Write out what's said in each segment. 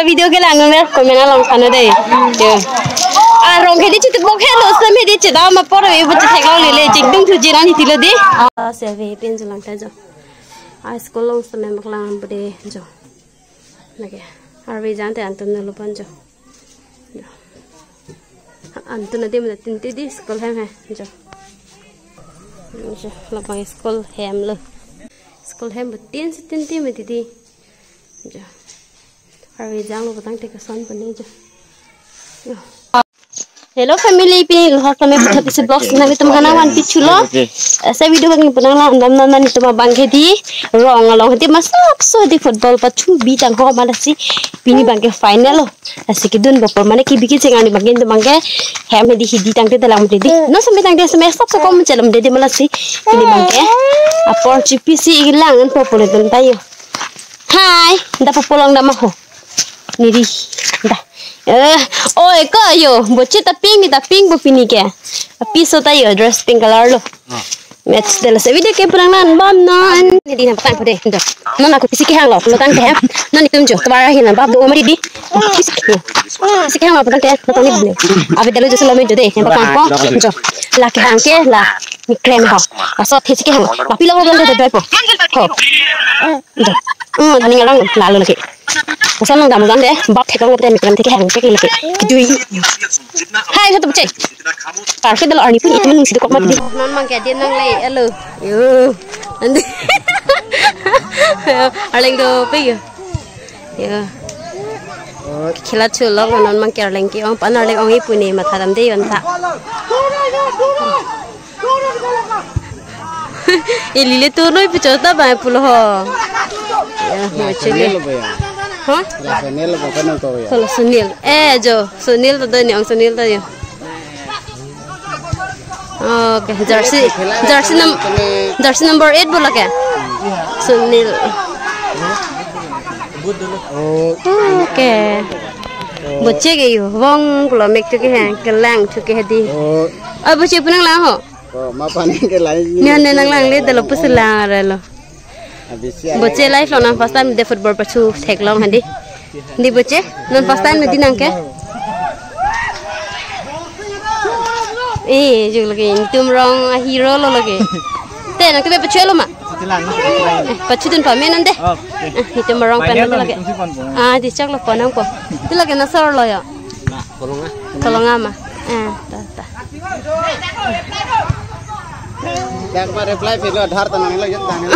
video cái là người mẹ của mình làm sao nữa đây à rồi cái đi chỉ bốc hết rồi xem đi chỉ đó mà bỏ rồi bây giờ thay lo lệ chỉ đúng thứ gì đó thì là đi sẽ về bên trong cái chỗ à school long xem em làm bữa đây chỗ này cái à bây giờ thì anh tuân nó ban chỗ anh tuân nó đi mà tin đi school hem hay chỗ là bằng school hem luôn school hem một tin mà đi chỗ Hari jang lo batang teka son pani jo. Hello family pi lo ha kami putha pisi blog sina bitum kana wan pi chulo. Sa video bang panang la andam nan ni tuma bang hedi rong along hedi masak so di football pa chu bi tang ho mala si pini bang ke final lo. Asikidun bopor mane ki biki cengani bangin tuma ke hem hedi tang te dalam dedi. No sampai tang de semester so kom celam dedi mala si pini bang ke apor chu pisi ilang popole tun tayo. Hai, nda popolong da maho. Niri, dah. Oh, yo, bocah tapi bopini ke. Piso tayo dress pink color lo. Match dela sa video ke perang bom non. Nidi na patang pade. Dah. Non aku pisik hang lo tang te. Non itum jo. Tawara hinan bab do mari di. Pisik hang lo patang te. Patang ni bule. Abi dalo jo salome jo de. Yang patang ko. Jo. La ke hang ke la. Ni krem ho. Asot pisik hang. Papi lo bang de dai po. Ho. Dah. Ani ngarang lalu lagi. Pesan nggak mau deh, bab tekang ngobrol mikir nanti kehang cek lagi, kejui. Hai satu bocah, parkir dalam arni pun itu mengisi kok mati. Non mangkaya dia nang lay, elo, yo, nanti, arling do pe yo, kilat culok non mangkaya arling ki, orang pan arling orang ibu ni mata dam deh yonta. Ini tu noi picota banyak puluh. Ya, macam ni. Hah? Sunil bukan engkau ya? Kalau Sunil, jo, Sunil tu ni, orang Sunil tu ya. Okay, jersey number 8 bola ke? Sunil. Okay. Bocah ke yo, wong kalau make tu ke hang, kelang tu ke hadi. Bocah pun nang lang ho? Mapan ke lain. Ni nang lang le, dalam pusilang ada lo. Bocah life lo nang first time de football pacu tek long handi. Di bocah non first time nanti nang ke. Juga lagi tum rong hero lo lagi. Teh nang tu pacu lo mak. Pacu tu pamen nande. Itu merong pen lagi. Dicak lo ponang po. Itu lagi nasar lo ya. Tolong ama. Tak. Dak ma reply philo dhar tanang la yat tanang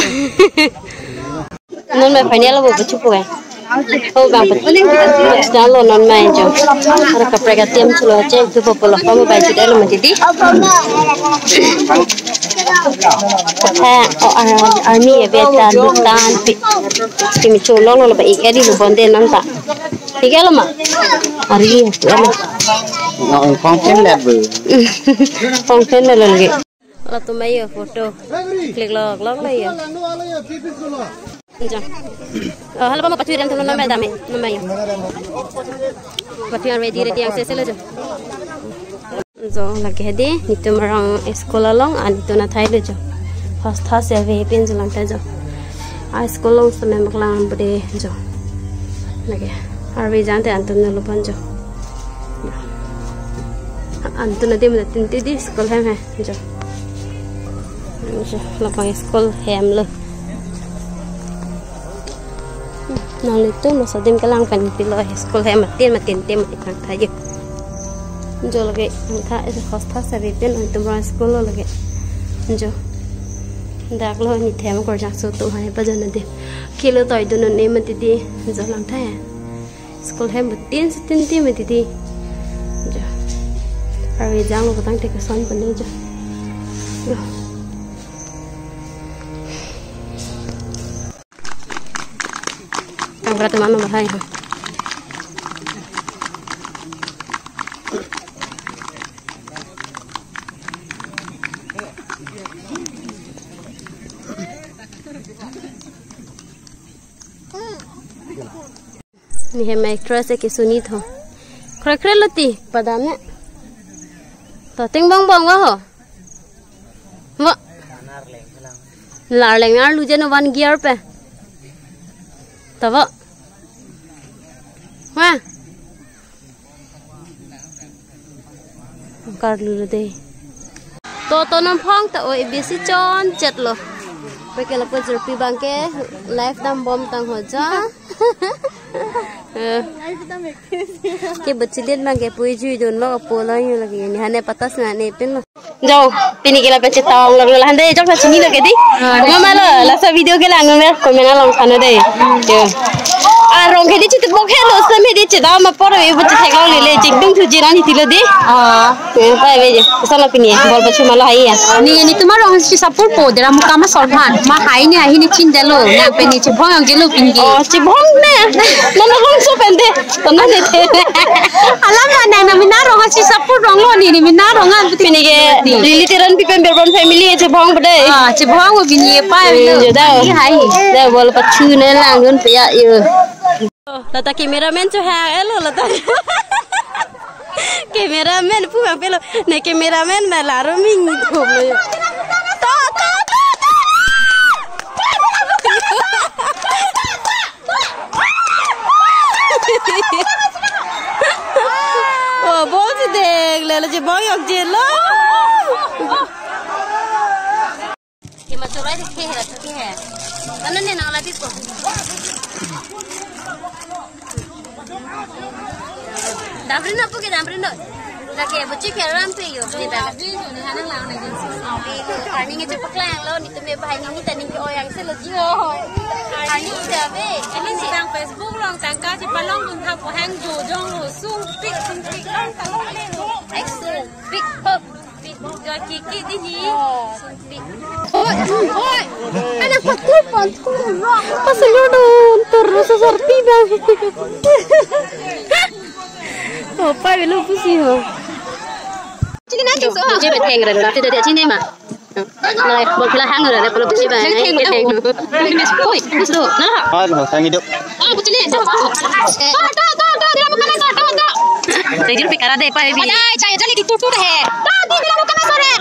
non mai final lo bucu puai oh bang sudah lo non mai jo ada kapre ka tem chulo che tu popolo kamu bai sudah lo menjadi army beta dutan kimi chulo lo bai edi lo bonde nan ta tiga lo ma ari lo function lab function lo lagi là tụi mấy giờ photo click log lấy giờ halo mama patu dan teman-teman dame mama ya patu ready yang saya selalu jo lagi hadi itu marang sekolah long itu na thai jo first ha se ve pin jelang ta jo sekolah long sampai maklang bade jo lagi harve jante antun lo ban jo antun na dem tin di sekolah hem jo lapang school hem lo nang itu masa dem kelang pen pilo school hem matin tem itang thaje jo lagi angka itu hosta sabitin untuk orang school lo lagi jo dak lo ni them ko jak so to hai bajan de kilo toy do ne mati di jo lang tha school hem matin tin mati di jo hari jang lo batang tek son pani jo berarti mama bahaya. Ni है मैं ट्रस्ट के सुनी थो खरे लती पदाम ने तो टिंग बंग बंग हो वो लार लेंग यार लुजे न वन गियर पे तब ha card lu deh to nam phong ta oi bisi chon chat lo pe ke la pe jerpi bang ke life dam bom tang ho ja ke bachilian bang ke pui jui don lo po la yu lagi ni hane patas na ne pin lo jauh pini ke la pe cetong lo la hande jok la sini lo ke di mama lo la sa video ke la ngome komen la long khana dei yo rong ke di chit bok he lo sam he di cheda ma por e bu chek lo le chik dung thu jira ni tilo di pai ve je sala pini bol pachu mala hai ya ni tumar rong si support po dera mukama solman ma hai ni ahi ni chin delo na pe ni che bhong gelo pingi che bhong ne na rong so pende to na ne the ala ma na mina rong si support rong lo ni mina rong an pini ke lili teran pi pem berbon family che bhong bade che bhong go bini pai je da ni hai da bol pachu ne lang gun pe ya yo lata cameraman cho ha elo lata cameraman pu bang pelo ne cameraman ma laro ming thum lo to oh bol se dek le je boy ok je lo ke ma chorai ke hera ke hai anan ne na la pi ko Damprin apa ke damprin dok? Lagi bocil keram tu yo. Ni dah. Ni hanang lang na jin. Ani ngi cepak lang lo ni tu me bahai ni tani ke oyang se lo ji ho. Ani dah be. Ani sidang Facebook long tangka ci palong dun tha ko hang jo jong lo sung pik long talong le lo. Excellent. Pik hop. Pik ga kiki di ni. Sung pik. Oi. Ana patul patul. Pasal lo terus serpi bang. Oh, pai belum pusing ho. Cik nanti so. Cik beteng dah. Tidak ada cini mah. Nah, boleh hang dah. Kalau pusing bang. Beteng. Oi, pusing. Nah. Ah, sang hidup. Ah, pusing ni. Tuh. Dia bukan nak. Jadi pikir ada pai bi. Ada, cai jadi ditutu deh. Tadi dia bukan sore.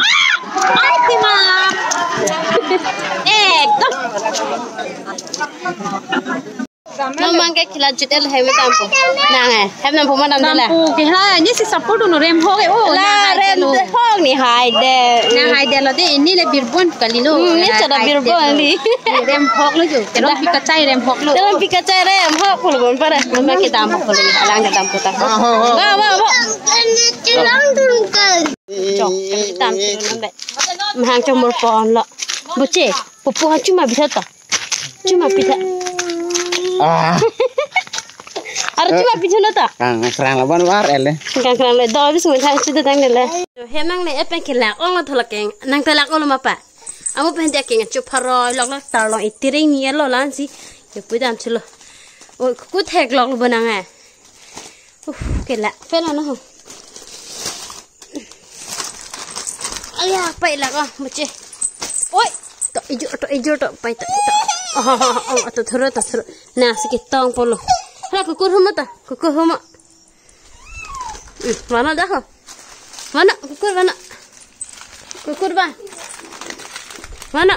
Ai timah. Tuh. Mamang ke khila jutel hai me tampo na hai hem nam phoma nam dela tampo ke ha ni si support no rem ho o la rem hog ni hai de na hai de lo de ni le birbon kalilo ni chada birbon li rem hog lo jo te ro pikachai rem hog lo te pikachai rem hog phul bon pare mama ke dam phul ni alang ke dam ko ta ba chilang dun ka chok ke tam chu nam de mahang cho mor pon lo buche pupu ha cuma bisa ta cuma bisa Ada cuma pijen nota. Kang serang lawan war ele. Kang serang le do bis ngai thang sudah tang le. He nang le epen kelak ong thol keng nang kelak ong ma pa. Amu pen dia keng chu pharoi lok lok tar long itiring ni lo lan si. Ye pu dam chulo. O ku thek lok lo nang a. Kelak fel na ho. Aya pai lak ah muche. Oi, to ijo to pai to. Oh, to thoro. Nah, sikit tong polo. Hala kukur huma. Mana dah? Mana kukur mana? Kukur ba? Mana?